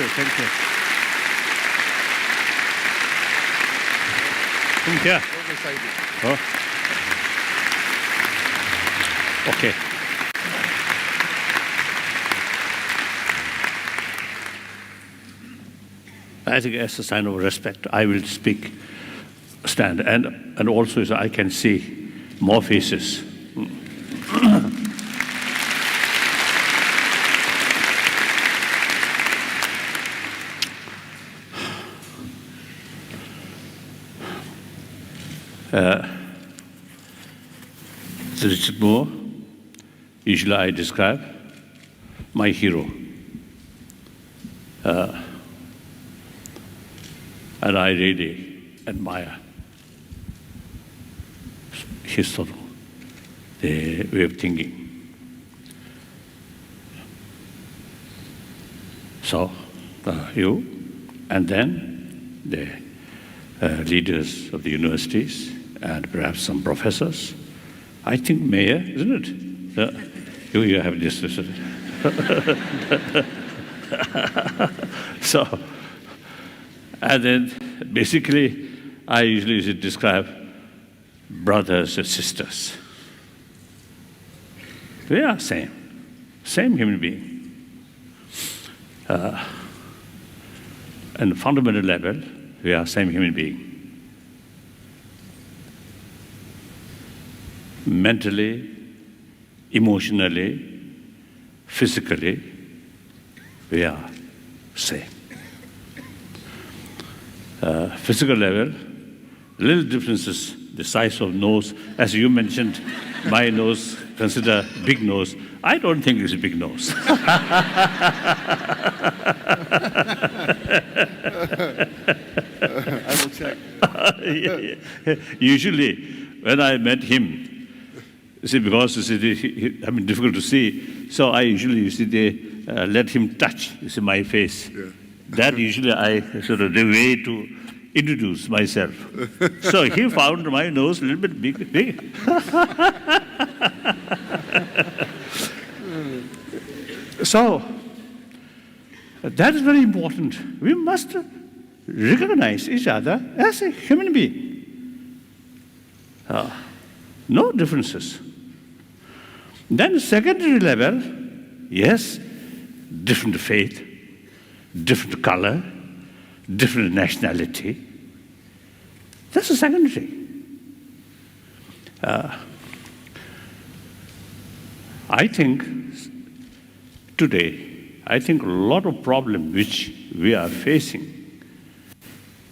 thank you. Come here. Oh. Okay. I think as a sign of respect, I will stand, and also so I can see more faces. Richard Moore, usually I describe my hero. And I really admire his sort of the way of thinking. So, you, and then the leaders of the universities, and perhaps some professors. I think mayor, isn't it? You have this. So, and then basically, I usually describe brothers and sisters. We are same human being. And fundamental level, we are same human being. Mentally, emotionally, physically, we are same. Physical level, little differences, the size of nose, as you mentioned, my nose, consider big nose. I don't think it's a big nose. I will check. Usually, when I met him, you see, because difficult to see, so I usually let him touch my face. Yeah. That usually I sort of the way to introduce myself. So he found my nose a little bit big. So that is very important. We must recognize each other as a human being. No differences. Then secondary level, yes, different faith, different color, different nationality. That's a secondary. I think today, a lot of problem which we are facing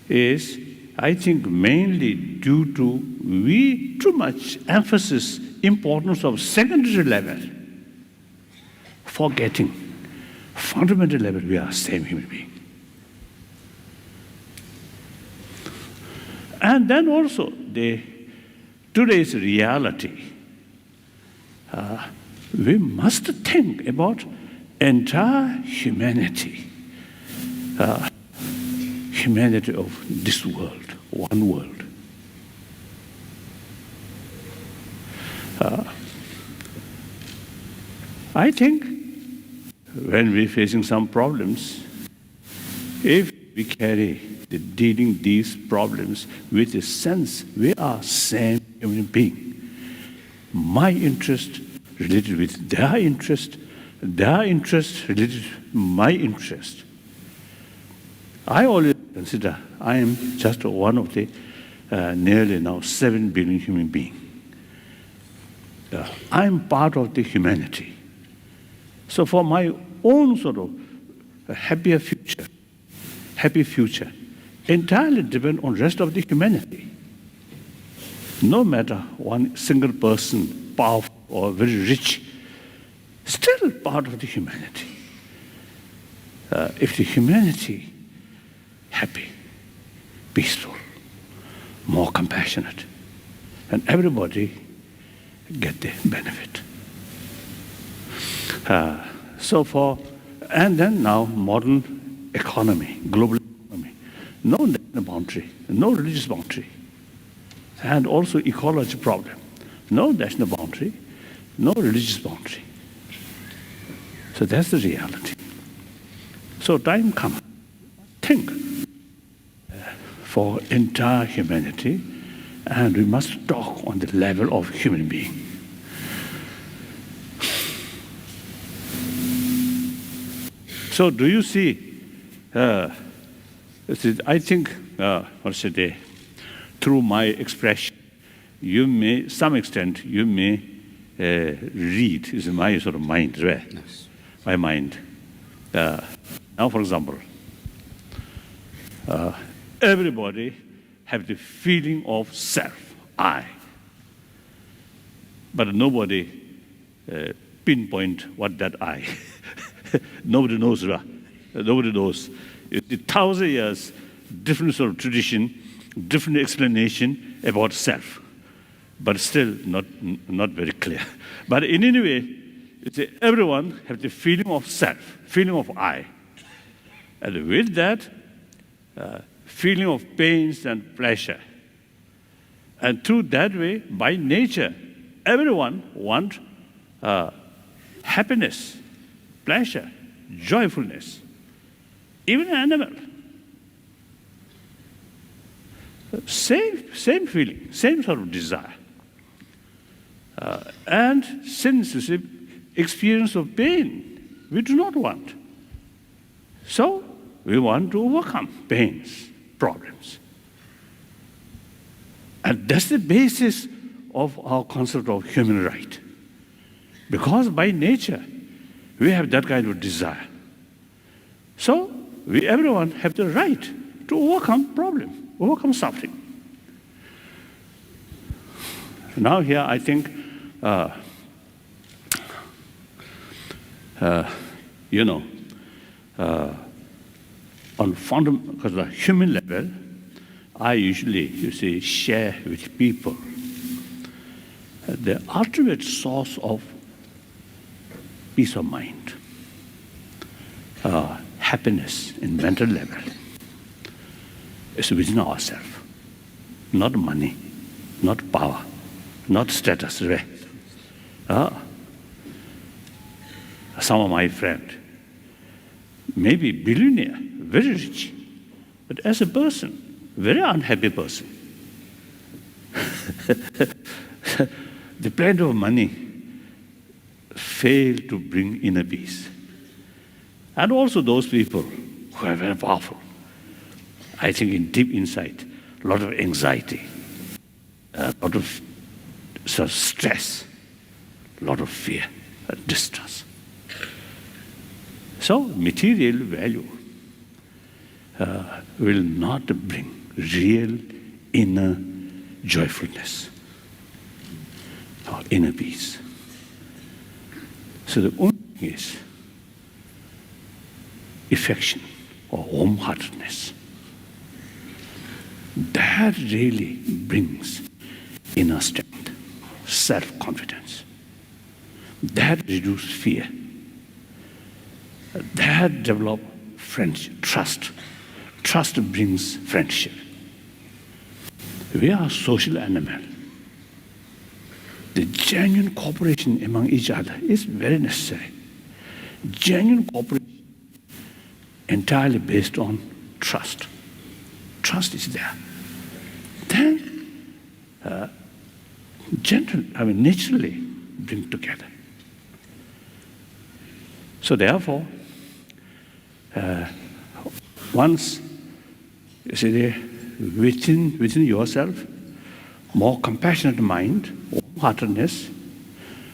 is, I think, mainly due to we too much emphasis importance of secondary level, forgetting fundamental level we are same human being. And then also today's reality, we must think about entire humanity, humanity of this world, one world. I think when we're facing some problems, if we carry dealing these problems with a sense we are same human being, my interest related with their interest related to my interest. I always consider I am just one of the nearly now 7 billion human beings. I am part of the humanity. So for my own sort of happy future, entirely depend on rest of the humanity. No matter one single person, powerful or very rich, still part of the humanity. If the humanity happy, peaceful, more compassionate, and everybody get the benefit. And then now modern economy, global economy, no national boundary, no religious boundary, and also ecology problem, no national boundary, no religious boundary. So that's the reality. So time comes. think for entire humanity, and we must talk on the level of human being. So do you see, I think, through my expression, you may, some extent, you may read, is my sort of mind, right? Yes. My mind. Now, for example, everybody have the feeling of self, I. But nobody pinpoint what that I. Nobody knows, right? Nobody knows. It's 1,000 years, different sort of tradition, different explanation about self, but still not very clear. But in any way, everyone has the feeling of self, feeling of I. And with that, feeling of pains and pleasure. And through that way, by nature, everyone wants happiness, pleasure, joyfulness. Even an animal. Same feeling, same sort of desire. And since it's experience of pain, we do not want. So we want to overcome pains, problems. And that's the basis of our concept of human right. Because by nature, we have that kind of desire. So everyone have the right to overcome problem, overcome suffering. Now here I think, on because the human level, I usually, share with people the ultimate source of peace of mind, happiness in mental level is within ourselves. Not money, not power, not status. Some of my friends, maybe billionaire, very rich, but as a person, very unhappy person. The plenty of money fail to bring inner peace. And also those people who are very powerful, I think in deep inside, a lot of anxiety, a lot of sort of stress, a lot of fear, distrust. So material value will not bring real inner joyfulness or inner peace. So the only thing is affection or warm-heartedness. That really brings inner strength, self-confidence. That reduces fear. That develops friendship, trust. Trust brings friendship. We are a social animal. The genuine cooperation among each other is very necessary. Genuine cooperation entirely based on trust. Trust is there. Then, naturally bring together. So therefore, once you see within yourself, more compassionate mind, heartedness,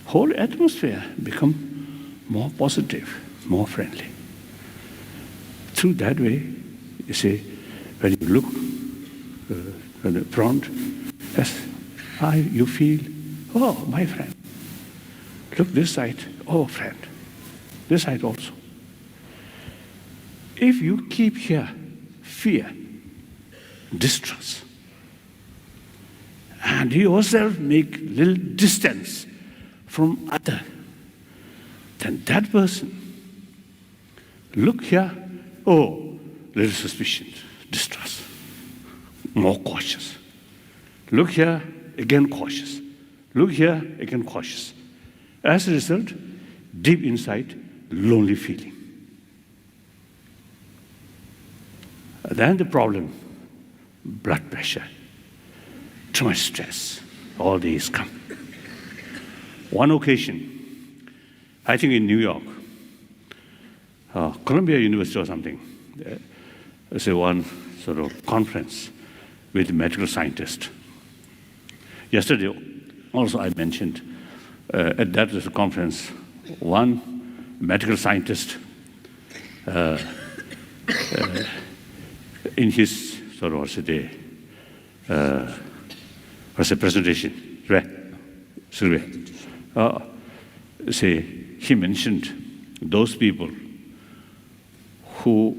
whole atmosphere become more positive, more friendly. Through that way, you see, when you look at the front, yes, you feel, oh, my friend. Look this side, oh, friend. This side also. If you keep here fear, distrust, and you yourself make little distance from other, then that person look here, oh, little suspicion, distrust, more cautious. Look here, again cautious. Look here, again cautious. As a result, deep inside, lonely feeling. Then the problem, blood pressure, too much stress, all these come. One occasion, I think in New York, Columbia University or something, there's one sort of conference with medical scientists. Yesterday, also I mentioned at that conference, one medical scientist in his sort of what's the presentation, right? He mentioned those people who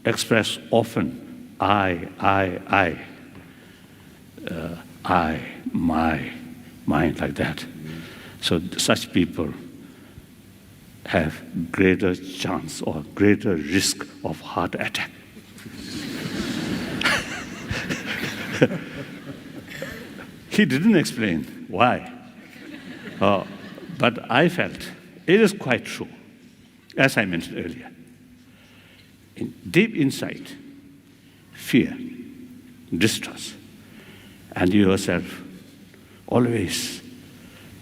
express often I, my, mine, like that. So such people have greater chance or greater risk of heart attack. He didn't explain why, but I felt it is quite true, as I mentioned earlier. Deep inside, fear, distrust, and you yourself always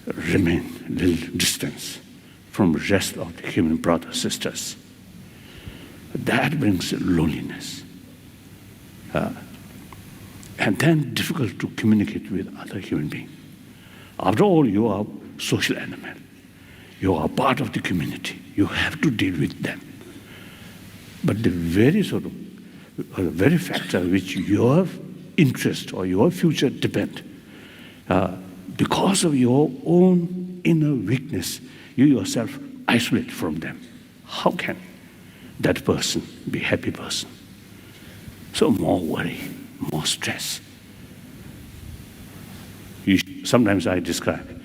remain a little distance from the rest of the human brothers, sisters. That brings loneliness. And then difficult to communicate with other human beings. After all, you are a social animal. You are part of the community. You have to deal with them. But the very very factor which your interest or your future depend, because of your own inner weakness, you yourself isolate from them. How can that person be a happy person? So more worry, more stress. Sometimes I describe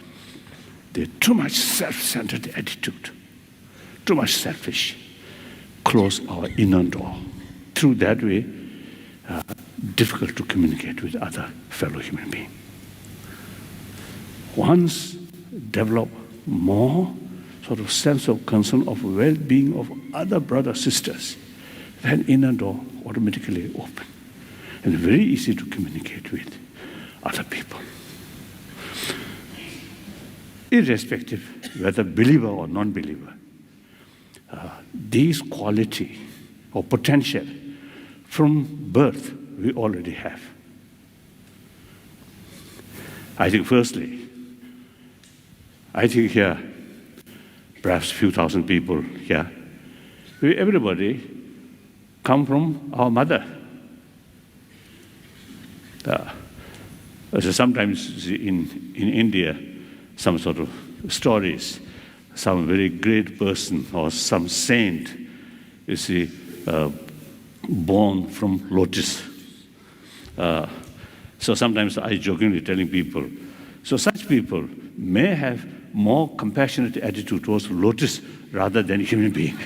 there's too much self-centered attitude, too much selfish. Close our inner door. Through that way, difficult to communicate with other fellow human beings. Once develop more sort of sense of concern of well-being of other brothers, sisters, then inner door automatically open. And very easy to communicate with other people. Irrespective whether believer or non-believer, these quality or potential from birth we already have. I think firstly, here, perhaps a few thousand people here, everybody come from our mother. So sometimes in India, some sort of stories, some very great person or some saint, you see, born from lotus. So sometimes I jokingly telling people, so such people may have more compassionate attitude towards lotus rather than human being.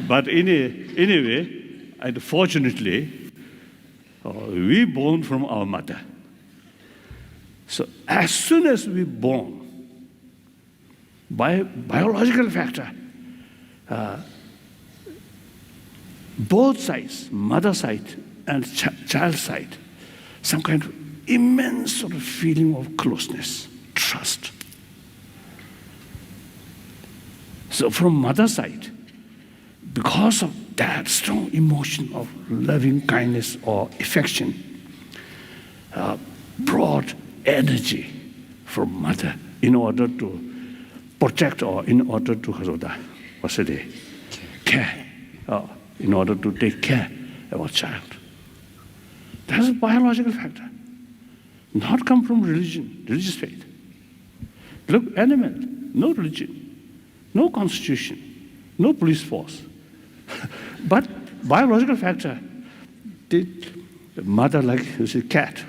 But anyway, and fortunately, we born from our mother. So as soon as we born, by biological factor, both sides, mother side and child side, some kind of immense sort of feeling of closeness, trust. So from mother side, because of that strong emotion of loving kindness or affection, brought energy from mother in order to protect or in order to care, in order to take care of our child. That's a biological factor. Not come from religion, religious faith. Look, animal, no religion, no constitution, no police force. But biological factor, the mother like a cat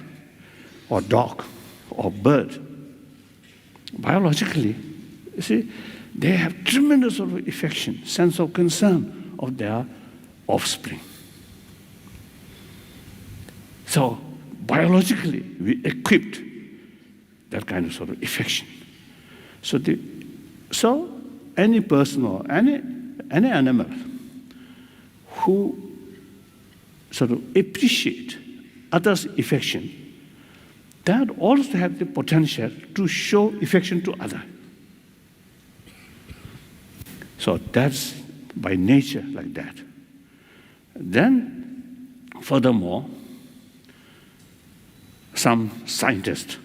or dog or bird, biologically, you see, they have tremendous sort of affection, sense of concern of their offspring. So biologically, we equipped that kind of sort of affection. So any person or any animal who sort of appreciate others' affection, that also have the potential to show affection to others. So that's by nature like that. Then, furthermore, some scientists,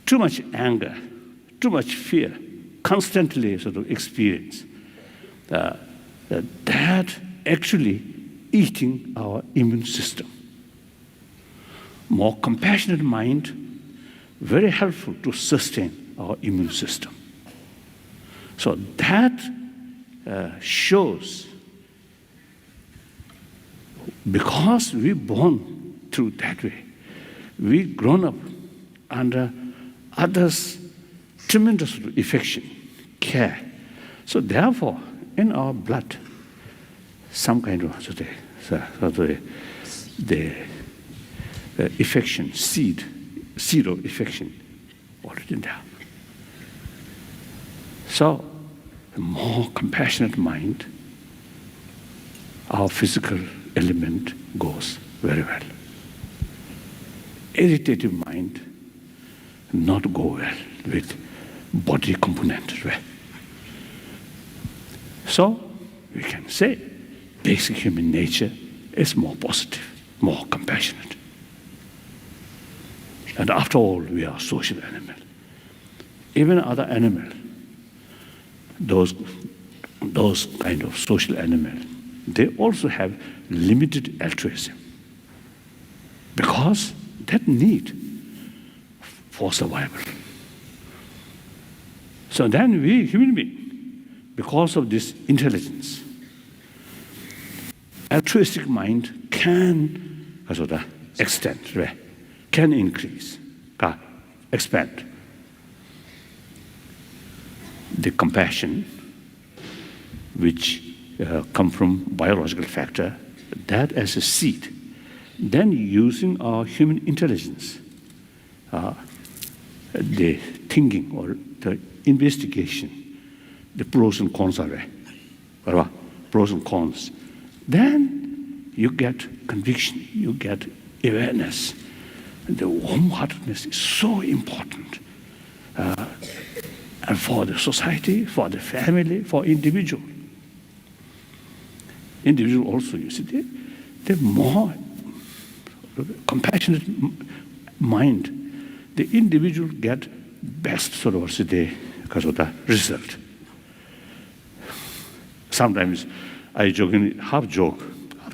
too much anger, too much fear, constantly sort of experience that actually eating our immune system. More compassionate mind, very helpful to sustain our immune system. So that shows, because we born through that way, we grown up under others' tremendous affection, care. So therefore, in our blood, some kind of the affection, seed of affection already there. So, a more compassionate mind, our physical element goes very well. Irritative mind not go well with body component. Well. So, we can say basic human nature is more positive, more compassionate. And after all, we are social animal. Even other animal, those kind of social animals, they also have limited altruism because that need for survival. So then we, human beings, because of this intelligence, altruistic mind can extend, can increase, can expand. The compassion, which come from biological factor, that as a seed. Then using our human intelligence, the thinking or the investigation, the pros and cons are there, pros and cons. Then you get conviction, you get awareness. And the warm-heartedness is so important. And for the society, for the family, for individual. Individual also, you see, the more compassionate mind, the individual get best because of the result. Sometimes I joke, half joke,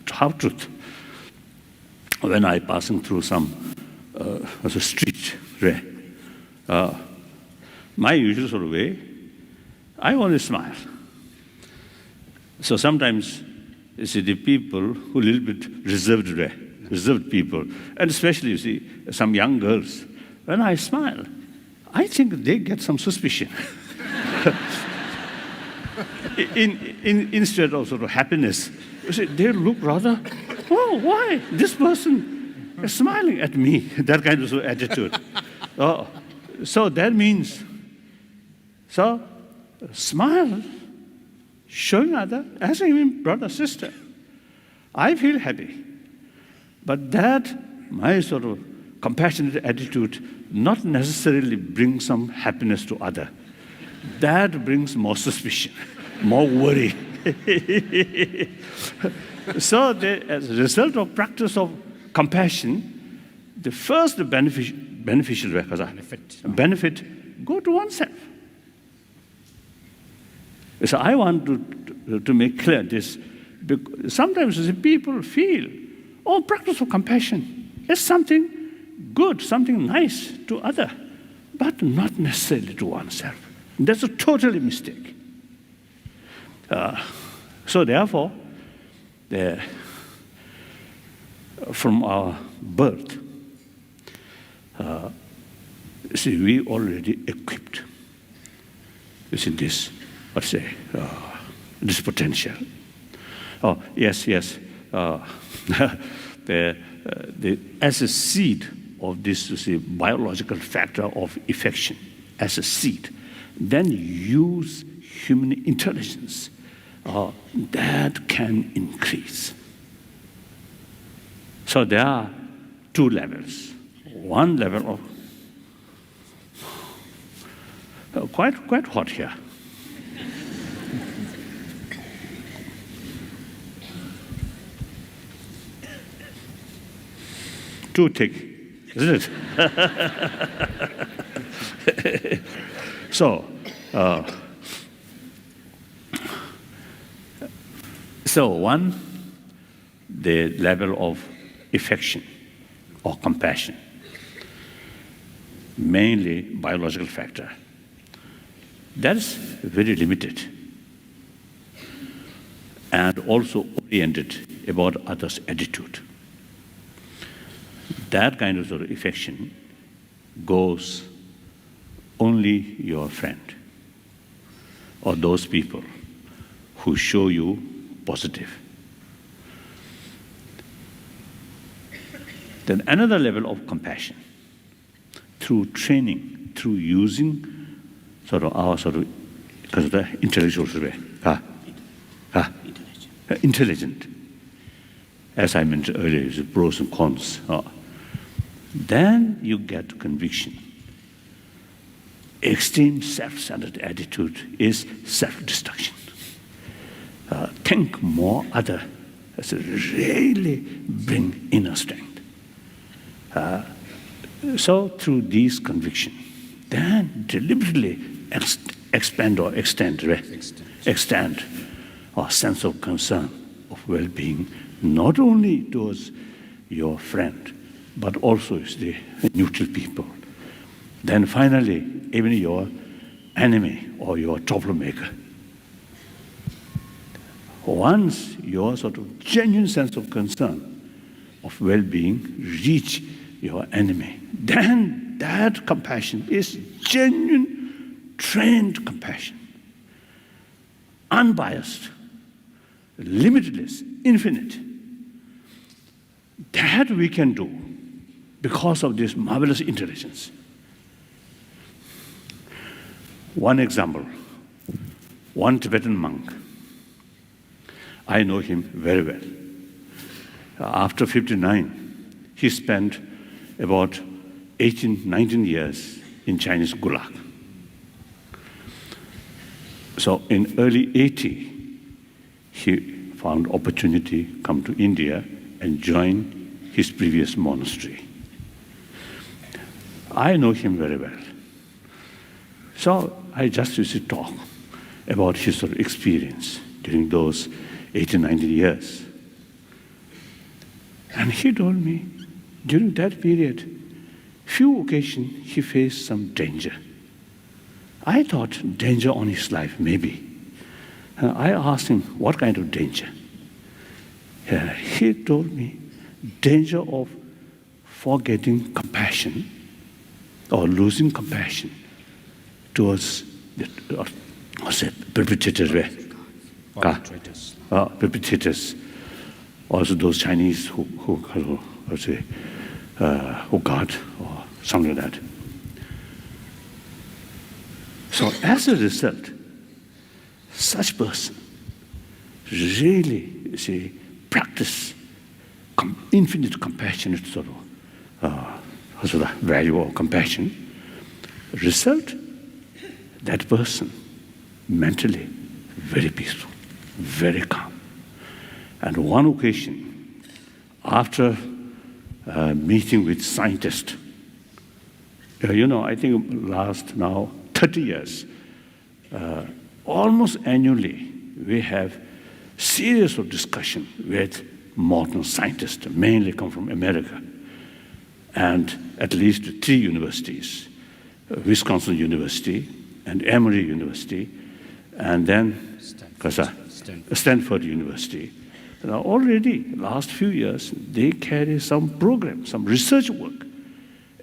half truth. When I passing through some street, my usual sort of way, I always smile. So sometimes, you see, the people who are a little bit reserved people, and especially, you see, some young girls, when I smile, I think they get some suspicion. Instead of sort of happiness, you see, they look rather, oh, why? This person is smiling at me, that kind of attitude. So that means, so smile, showing other, as even brother, sister. I feel happy. But that, my sort of compassionate attitude, not necessarily brings some happiness to other. That brings more suspicion, more worry. So as a result of practice of compassion, the first beneficial benefit go to oneself. So I want to make clear this. Because sometimes the people feel, practice of compassion is something good, something nice to other, but not necessarily to oneself. That's a totally mistake. So therefore, from our birth, see, we already equipped. You see this, this potential. Yes. As a seed of this, you see, biological factor of affection, as a seed, then use human intelligence that can increase. So there are two levels. One level of quite hot here. Too thick, isn't it? So one, the level of affection or compassion, mainly biological factor. That is very limited and also oriented about others' attitude. That kind of sort of affection goes only your friend or those people who show you positive. Then another level of compassion through training, through using our because of the intellectual way. Intelligent. As I mentioned earlier, it's pros and cons. Then you get conviction. Extreme self-centered attitude is self-destruction. Think more other. That's really bring inner strength. So through these conviction, then deliberately extend our sense of concern, of well-being, not only towards your friend, but also the neutral people. Then finally, even your enemy or your troublemaker. Once your sort of genuine sense of concern, of well-being, reach your enemy, then that compassion is genuine, trained compassion. Unbiased, limitless, infinite. That we can do because of this marvelous intelligence. One example, one Tibetan monk. I know him very well. After 59, he spent about 18, 19 years in Chinese Gulag. So in early 80, he found opportunity to come to India and join his previous monastery. I know him very well. So I just used to talk about his sort of experience during those 18, 19 years. And he told me, during that period, few occasions he faced some danger. I thought danger on his life, maybe. I asked him, what kind of danger? He told me, danger of forgetting compassion or losing compassion towards the perpetrators. Perpetrators. Also those Chinese who guard or something like that. So as a result, such person really practice infinite compassionate sort of the value of compassion. Result, that person mentally very peaceful, very calm. And one occasion, after meeting with scientists, I think last now 30 years, almost annually, we have series of discussion with modern scientists, mainly come from America, and at least 3 universities, Wisconsin University and Emory University, and then Stanford University. Now already, last few years, they carry some program, some research work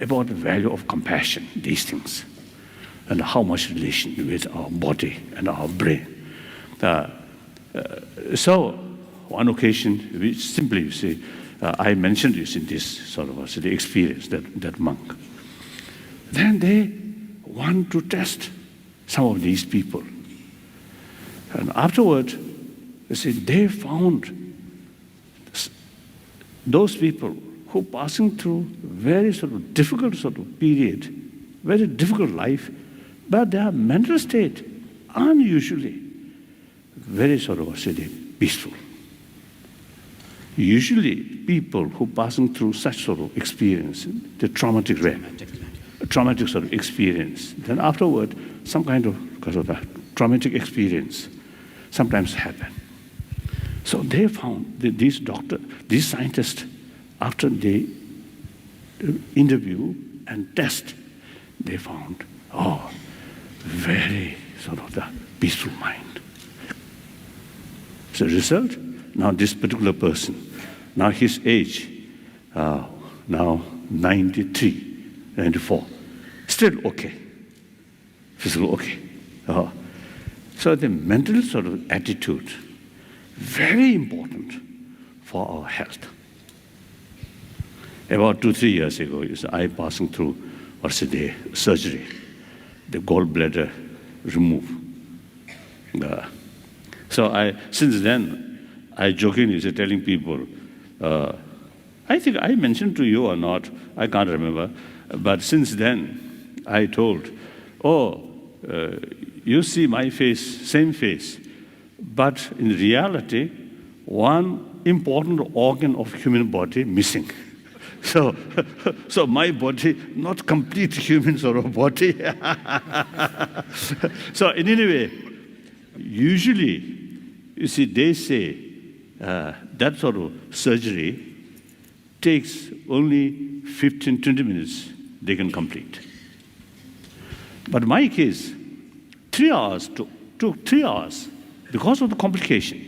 about the value of compassion, these things, and how much relation with our body and our brain. So, one occasion, we simply, I mentioned this in this sort of the experience, that monk. Then they want to test some of these people. And afterward, You see, they found those people who passing through very sort of difficult sort of period, very difficult life, but their mental state unusually very sort of, peaceful. Usually people who passing through such sort of experience, the traumatic sort of experience, then afterward some kind of, because of that traumatic experience sometimes happen. So they found that these scientists, after they interview and test, they found, very sort of the peaceful mind. So result, now this particular person, now his age, now 93, 94, still okay, physical okay. So the mental sort of attitude, very important for our health. About 2-3 years ago, I passing through surgery, the gallbladder remove. So since then, I jokingly telling people, I think I mentioned to you or not, I can't remember, but since then, I told, you see my face, same face, but in reality, one important organ of human body missing. So my body, not complete human sort of body. So in any way, usually, you see, they say that sort of surgery takes only 15-20 minutes, they can complete. But in my case, 3 hours took 3 hours because of the complication.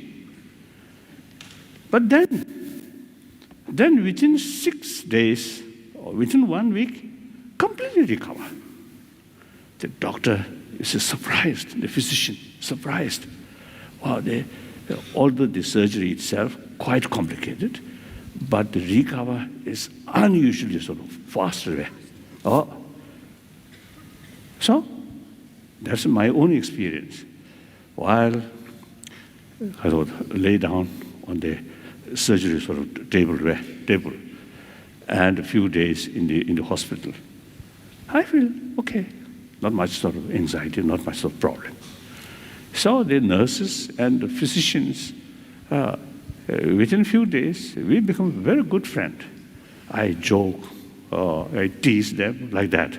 But then within 6 days or within 1 week, completely recover. The doctor is surprised, the physician surprised. Wow, although the surgery itself quite complicated, but the recover is unusually sort of faster. So that's my own experience. While I would lay down on the surgery sort of table, and a few days in the hospital, I feel okay. Not much sort of anxiety, not much sort of problem. So the nurses and the physicians, within a few days, we become very good friends. I joke, I tease them like that.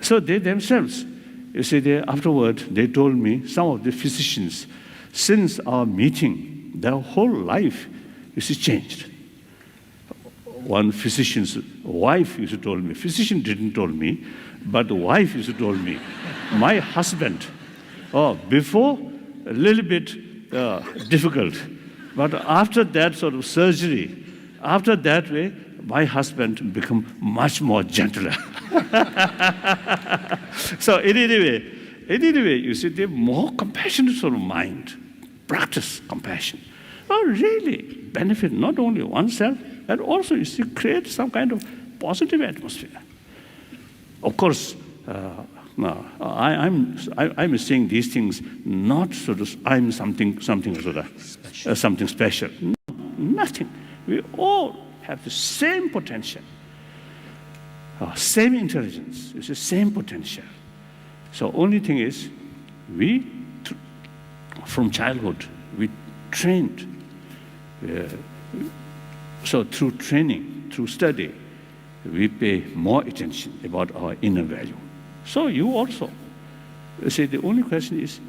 So they themselves, you see, afterward, they told me, some of the physicians, since our meeting, their whole life is changed. One physician's wife used to tell me, physician didn't tell me, but the wife used to tell me, my husband, before, a little bit difficult, but after that sort of surgery, after that way, my husband become much more gentler. So in any way, you see, they have more compassionate sort of mind, practice compassion. Really benefit not only oneself, and also you see, create some kind of positive atmosphere. Of course, I'm saying these things not sort of I'm something sort of something special. No, nothing. We all have the same potential, same intelligence. It's the same potential. So only thing is, we from childhood we trained. So through training, through study, we pay more attention about our inner value. So you also, say the only question is,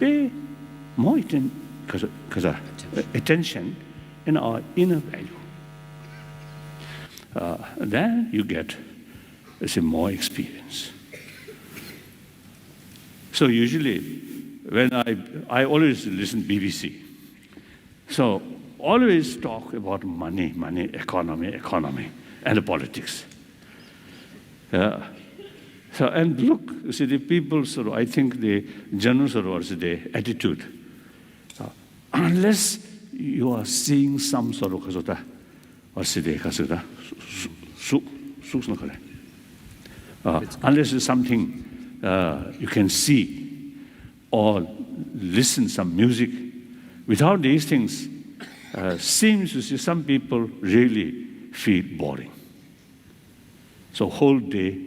pay more attention in our inner value. Then you get, more experience. So usually, when I always listen BBC, so always talk about money, economy, and the politics. So, and look, you see, the people sort of, I think the general sort of the attitude, unless you are seeing some sort of, unless it's something you can see or listen some music, Without these things, seems to see some people really feel boring. So whole day,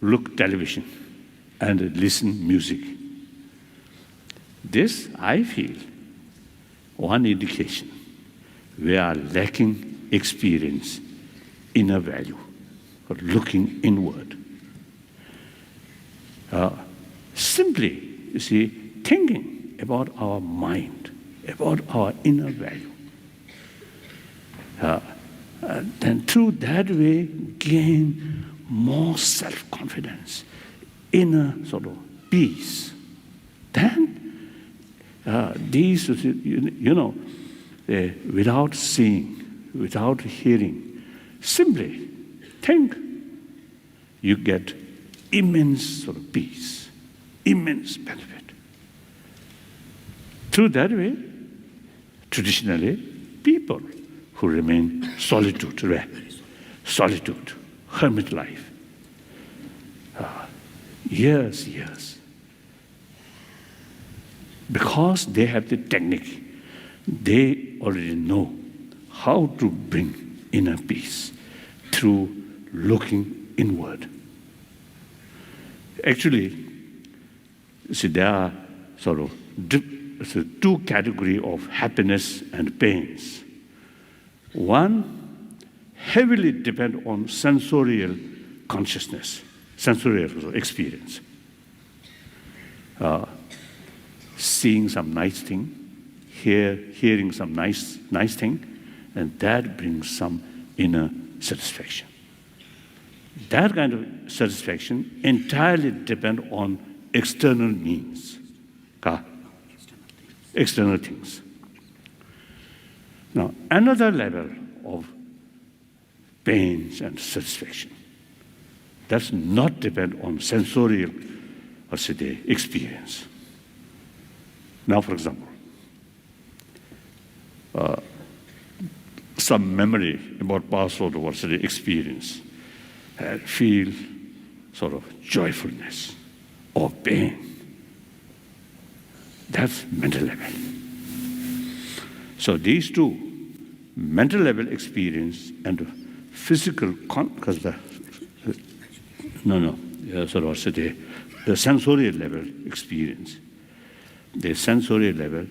look television and listen music. This, I feel, one indication we are lacking experience, inner value, or looking inward. Simply, you see, thinking about our mind, about our inner value. Then through that way, gain more self-confidence, inner sort of peace. Then these, without seeing, without hearing, simply think, you get immense sort of peace, immense benefit. Through that way, traditionally, people who remain solitude, hermit life, years, because they have the technique, they already know how to bring inner peace through looking inward. Actually, see, there are sort of two categories of happiness and pains. One heavily depends on sensorial consciousness, sensorial experience. Seeing some nice thing, hearing some nice thing, and that brings some inner satisfaction. That kind of satisfaction entirely depends on external means, external things. Now, another level of pains and satisfaction does not depend on sensorial, experience. Now, for example, some memory about past sort of experience, feel sort of joyfulness or pain. That's mental level. So these two, mental level experience and physical, the sensorial level experience. The sensorial level,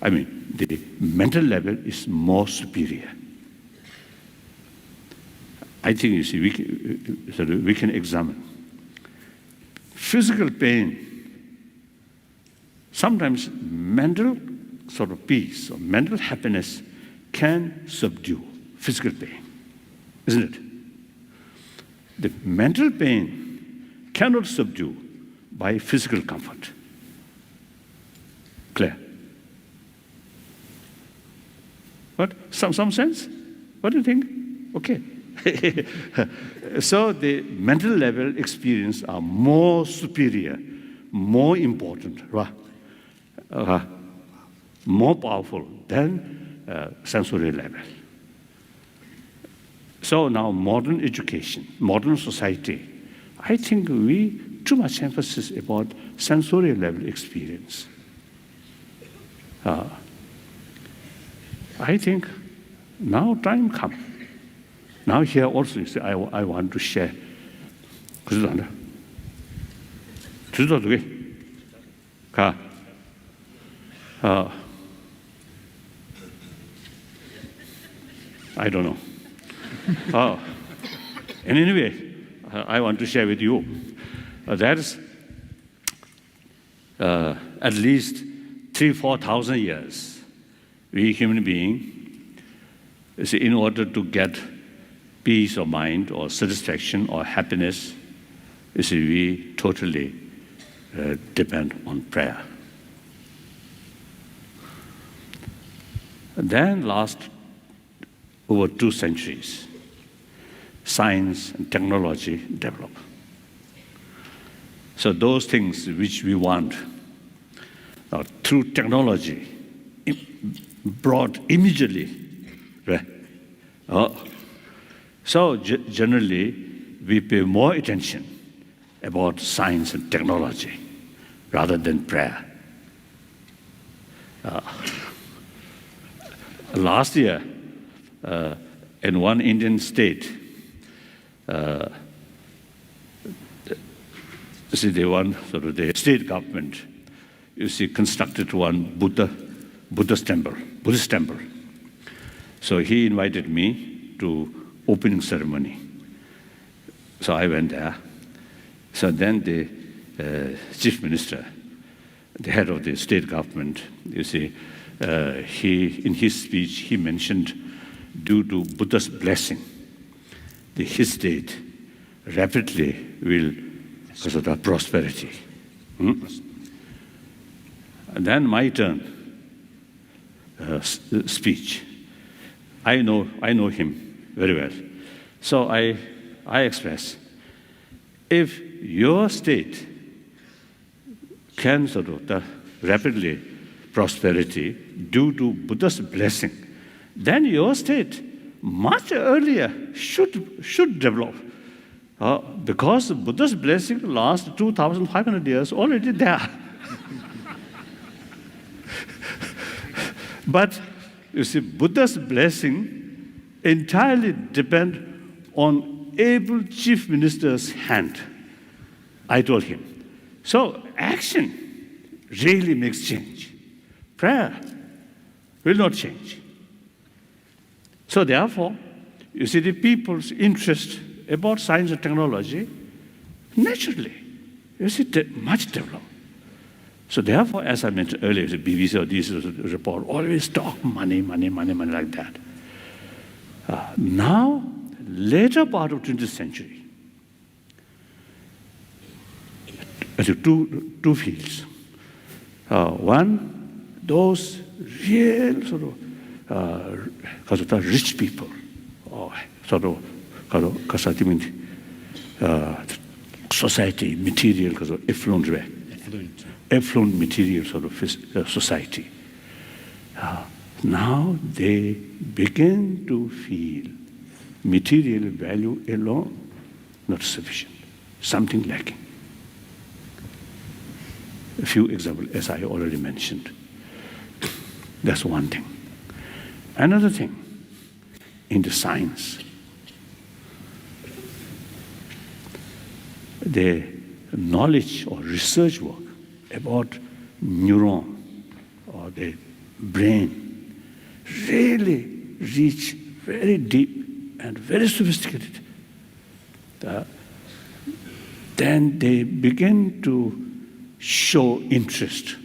the mental level is more superior. I think, you see, we can examine. Physical pain, sometimes mental sort of peace or mental happiness can subdue physical pain, isn't it? The mental pain cannot subdue by physical comfort. Clear? But some sense? What do you think? Okay. So the mental level experience are more superior, more important, more powerful than sensory level. So now modern education, modern society, I think we too much emphasis about sensory level experience. I think now time comes. Now here also, you see, I want to share. I don't know. And anyway, I want to share with you. That is at least 3,000-4,000 years, we human beings, in order to get peace of mind or satisfaction or happiness, we totally depend on prayer. And then last over 2 centuries, science and technology develop. So those things which we want through technology brought immediately, right? So generally, we pay more attention about science and technology rather than prayer. Last year, in one Indian state, the state government, constructed one Buddhist temple. So he invited me to opening ceremony. So I went there. So then the chief minister, the head of the state government, he in his speech he mentioned, due to Buddha's blessing, his state rapidly will because of prosperity. And then my turn, speech. I know him very well. So I express, if your state can rapidly prosperity due to Buddha's blessing, then your state much earlier should develop. Because Buddha's blessing lasts 2,500 years already there. But you see, Buddha's blessing entirely depends on able chief minister's hand. I told him. So action really makes change. Prayer will not change. So therefore, you see, the people's interest about science and technology, naturally, much developed. So therefore, as I mentioned earlier, the BBC or this report always talk money like that. Now, later part of 20th century, two fields. One, those real rich people, society, material, affluent material society. Now they begin to feel material value alone not sufficient, something lacking. A few examples, as I already mentioned. That's one thing. Another thing, in the science, the knowledge or research work about neuron or the brain really reach very deep and very sophisticated. Then they begin to show interest,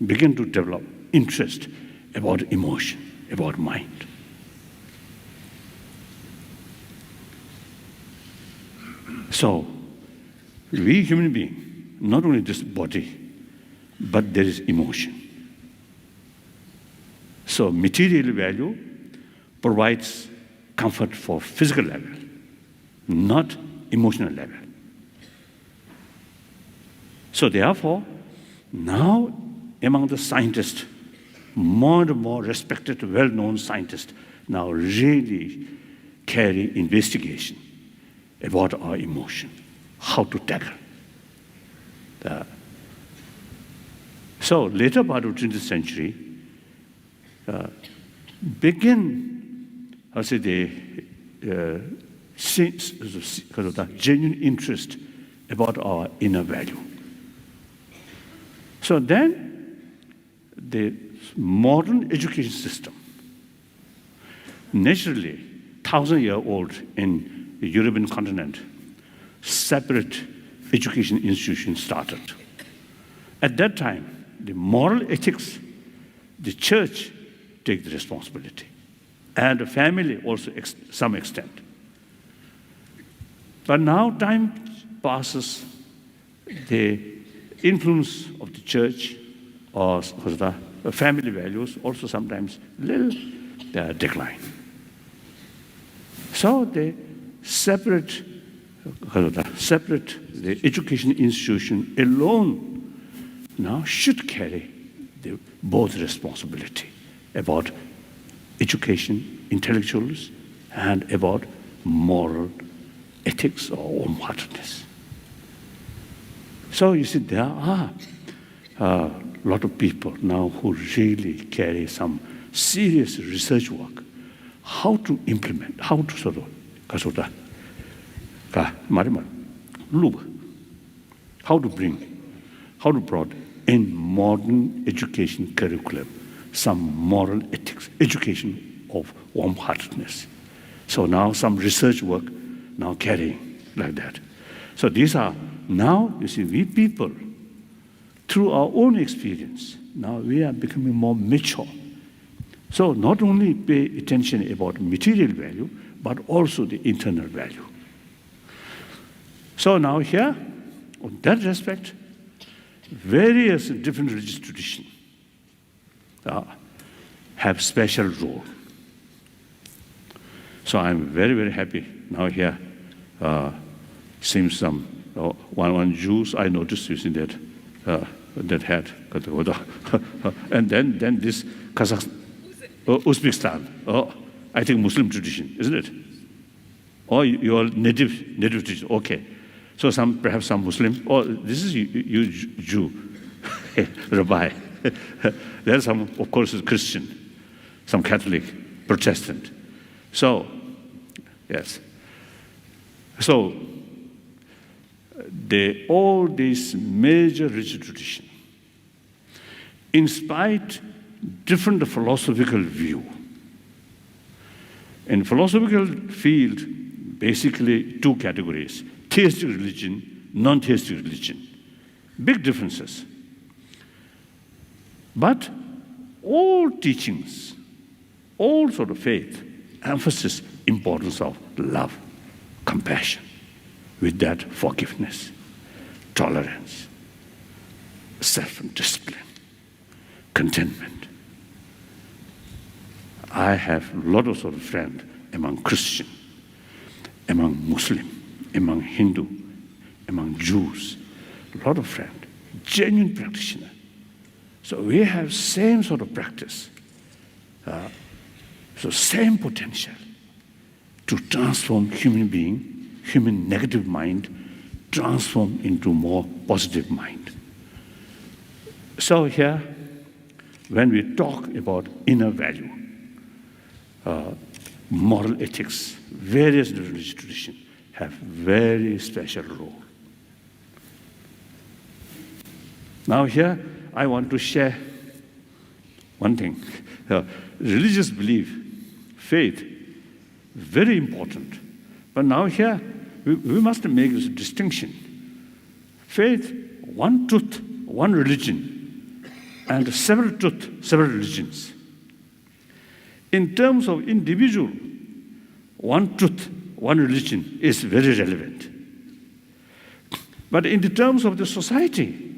begin to develop interest about emotion, about mind. So, we human beings, not only this body, but there is emotion. So material value provides comfort for physical level, not emotional level. So therefore, now among the scientists, more and more respected, well-known scientists now really carry investigation about our emotion, how to tackle. So later part of 20th century, begin, the genuine interest about our inner value. So then, the modern education system, naturally, 1,000-year-old in the European continent, separate education institutions started. At that time, the moral ethics, the church take the responsibility, and the family also some extent. But now time passes, the influence of the church or the family values also sometimes little decline. So they separate the education institution alone now should carry both responsibility about education, intellectuals, and about moral ethics or wholeheartedness. So you see, there are lot of people now who really carry some serious research work, how to implement, how to sort of, how to bring, how to brought in modern education curriculum some moral ethics, education of warm-heartedness. So now some research work now carrying like that. So these are, now you see, we people, through our own experience, now we are becoming more mature. So not only pay attention about material value, but also the internal value. So now here, on that respect, various different religious traditions have special role. So I'm very, very happy now here, seems some, one Jews I noticed using that, that hat, and then this Uzbekistan, I think Muslim tradition, isn't it? Or your native tradition, okay. So perhaps some Muslim, or this is you Jew, Rabbi. There's some, of course, Christian, some Catholic, Protestant. So, yes. So, all these major religious traditions, in spite different philosophical view. In philosophical field, basically two categories: theistic religion, non-theistic religion. Big differences. But all teachings, all sort of faith, emphasis importance of love, compassion, with that forgiveness, tolerance, self-discipline, contentment. I have a lot of sort of friends among Christian, among Muslim, among Hindu, among Jews, a lot of friends, genuine practitioners. So we have same sort of practice, so same potential to transform human being, human negative mind, transform into more positive mind. So here, when we talk about inner value, moral ethics, various religious traditions have very special role. Now here, I want to share one thing. Religious belief, faith, very important. But now here, we must make this distinction. Faith, one truth, one religion, and several truth, several religions. In terms of individual, one truth, one religion is very relevant. But in the terms of the society,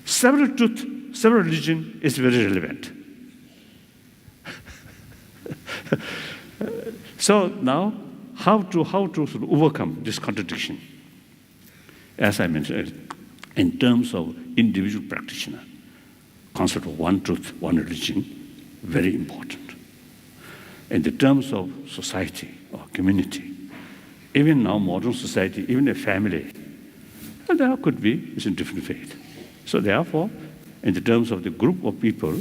several truth, several religion is very relevant. So now, how to sort of overcome this contradiction? As I mentioned, in terms of individual practitioner, concept of one truth, one religion, very important. In the terms of society or community, even now modern society, even a family, there could be a different faith. So therefore, in the terms of the group of people,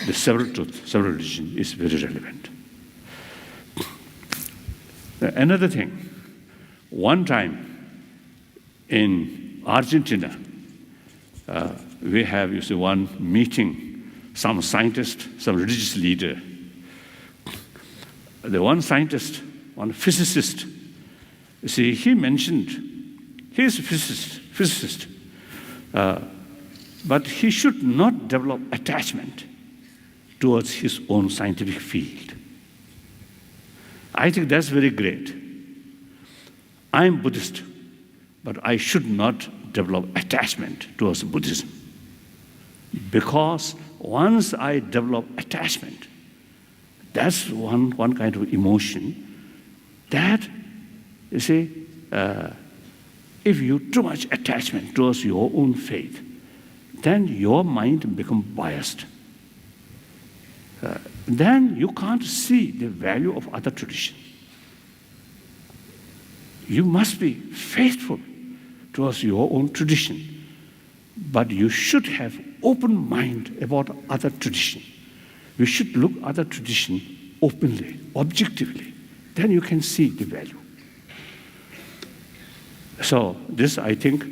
the several truth, several religion is very relevant. Another thing, one time in Argentina, we have, you see, one meeting, some scientist, some religious leader. The one scientist, one physicist, you see, he mentioned, he is a physicist, but he should not develop attachment towards his own scientific field. I think that's very great. I'm Buddhist, but I should not develop attachment towards Buddhism. Because once I develop attachment, that's one kind of emotion that, you see, if you too much attachment towards your own faith, then your mind becomes biased. Then you can't see the value of other traditions. You must be faithful towards your own tradition. But you should have open mind about other tradition. You should look other tradition openly, objectively. Then you can see the value. So this, I think,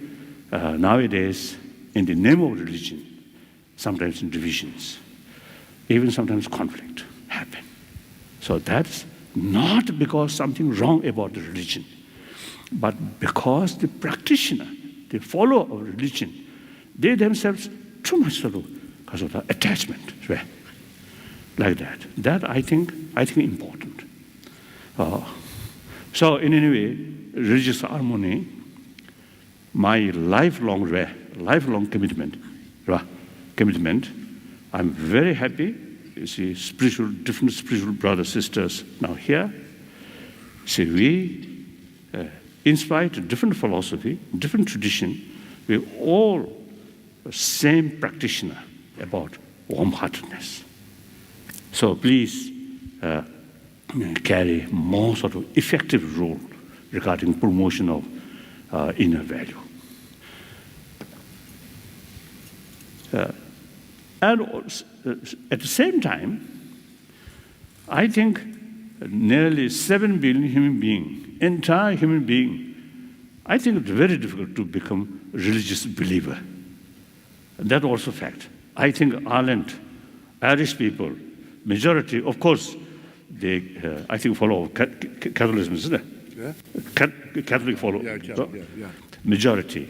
nowadays, in the name of religion, sometimes divisions, even sometimes conflict happen. So that's not because something wrong about the religion, but because the practitioner, the follower of religion, they themselves too much sort of because of the attachment, right? Like that. That I think important. So in any way, religious harmony, my lifelong commitment. I'm very happy. You see, different spiritual brothers, sisters now here. See, we, in spite of different philosophy, different tradition, we all the same practitioner about warm-heartedness. So please carry more sort of effective role regarding promotion of inner value. And also, at the same time, I think nearly 7 billion human beings, entire human being, I think it's very difficult to become a religious believer. That's also a fact. I think Ireland, Irish people, majority, of course, they, I think, follow Catholicism, isn't it? Yeah. Catholic follow. Yeah. Majority.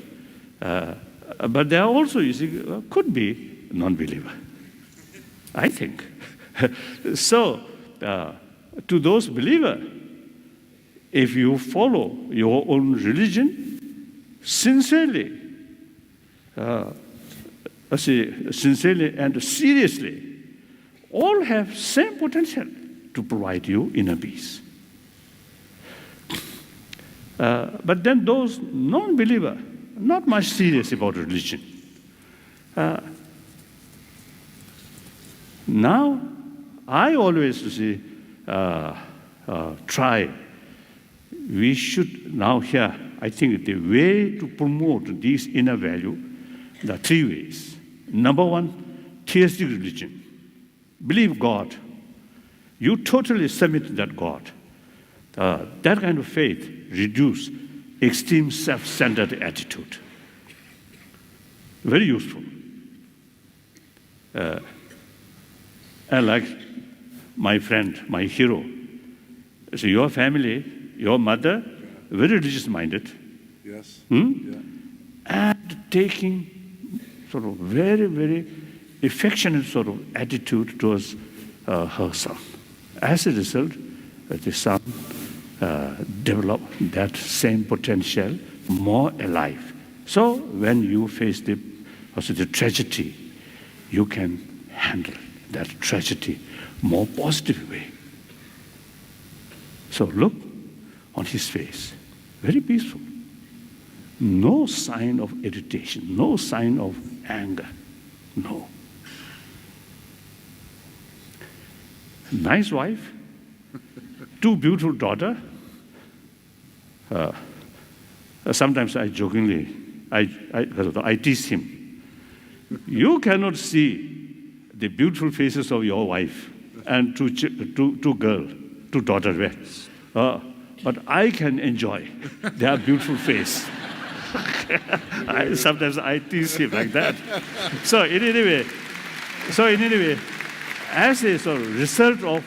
But there are also, you see, could be non-believer. I think. So, to those believers, if you follow your own religion sincerely, sincerely and seriously, all have same potential to provide you inner peace. But then those non-believer, not much serious about religion. Now, I always see, try. We should now here, I think the way to promote these inner value, there are 3 ways. Number 1, theistic religion. Believe God. You totally submit to that God. That kind of faith reduces extreme self-centered attitude. Very useful. And like my friend, my hero, so your family, your mother, very religious-minded. Yes. Yeah. And taking sort of very, very affectionate sort of attitude towards her son. As a result, the son developed that same potential more alive. So when you face the tragedy, you can handle that tragedy more positive way. So look on his face, very peaceful. No sign of irritation, no sign of anger, no. Nice wife, 2 beautiful daughters. Sometimes I jokingly, I tease him. You cannot see the beautiful faces of your wife and two girls, 2 daughters. But I can enjoy their beautiful face. Sometimes I tease him like that. So in any way, as a sort of result of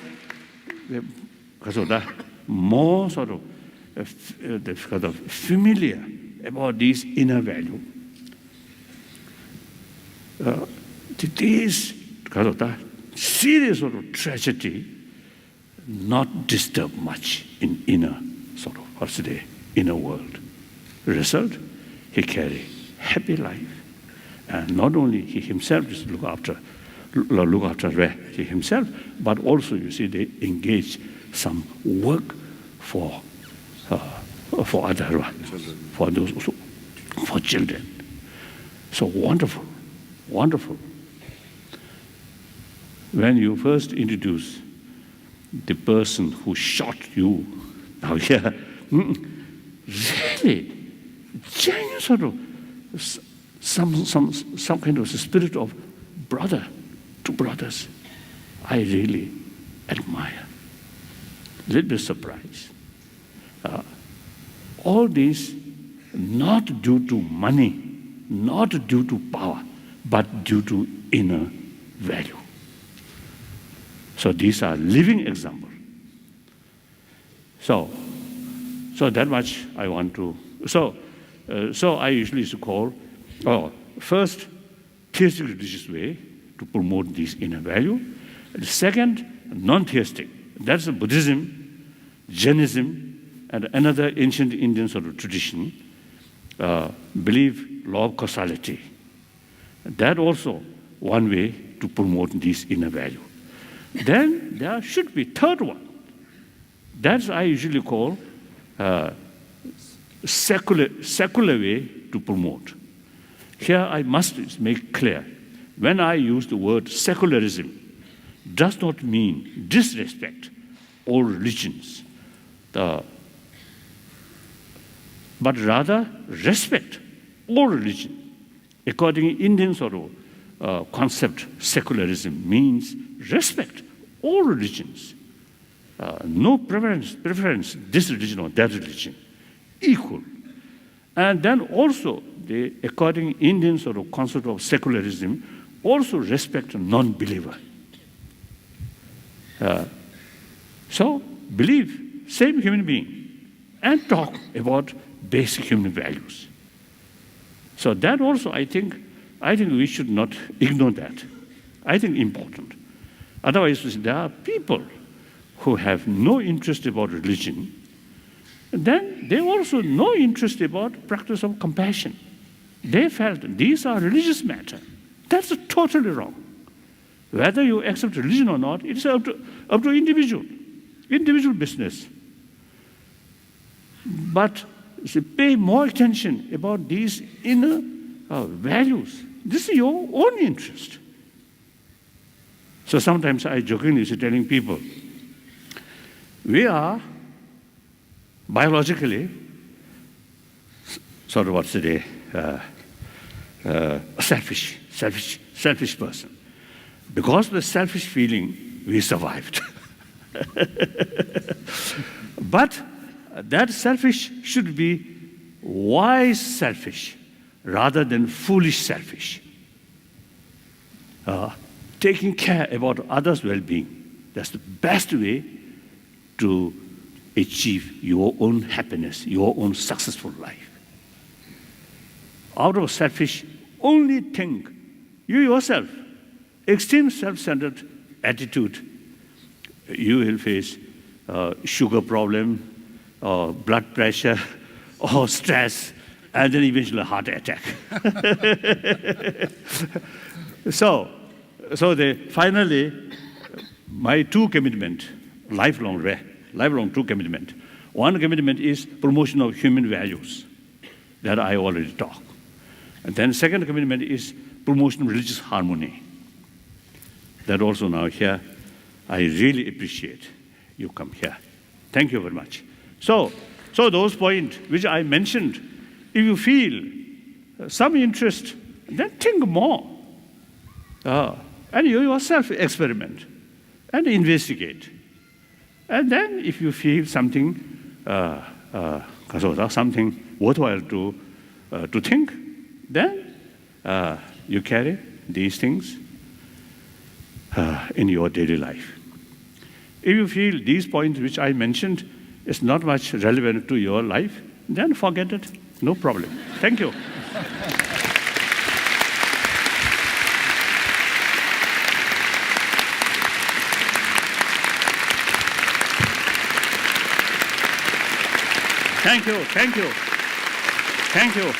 more sort of familiar about these inner value, this serious sort of tragedy not disturb much in inner sort of inner world. Result, he carry happy life, and not only he himself just look after he himself, but also you see they engage some work for other, for those also, for children. So wonderful. When you first introduce the person who shot you, now really, genuine sort of some kind of spirit of brother to brothers. I really admire. Little bit surprised. All these not due to money, not due to power, but due to inner value. So these are living examples. So that much I want to. So I usually used to call, first, theistic religious way to promote this inner value. The second, non-theistic. That's Buddhism, Jainism, and another ancient Indian sort of tradition believe law of causality. That also one way to promote this inner value. Then there should be third one. That's I usually call secular way to promote. Here I must make clear, when I use the word secularism, does not mean disrespect all religions, but rather respect all religions. According to Indian sort of concept, secularism means respect all religions. No preference, this religion or that religion, equal. And then also, according to Indian sort of concept of secularism, also respect a non-believer. So, believe, same human being, and talk about basic human values. So that also, I think we should not ignore that. I think important. Otherwise, there are people who have no interest about religion, then they also no interest about practice of compassion. They felt these are religious matter. That's totally wrong. Whether you accept religion or not, it's up to individual business. But pay more attention about these inner values. This is your own interest. So sometimes I jokingly say, telling people, we are biologically sort of what's today a selfish person. Because of the selfish feeling, we survived. But that selfish should be wise selfish rather than foolish selfish. Taking care about others' well-being, that's the best way to achieve your own happiness, your own successful life. Out of selfish, only think you yourself, extreme self-centered attitude, you will face sugar problem, or blood pressure, or stress, and then eventually a heart attack. So finally, my two commitment, lifelong two commitment. One commitment is promotion of human values, that I already talked. And then second commitment is promotion of religious harmony. That also now here, I really appreciate you come here. Thank you very much. So those points which I mentioned, if you feel some interest, then think more. And you yourself experiment and investigate. And then if you feel something, something worthwhile to think, then you carry these things in your daily life. If you feel these points which I mentioned is not much relevant to your life, then forget it. No problem. Thank you. Thank you.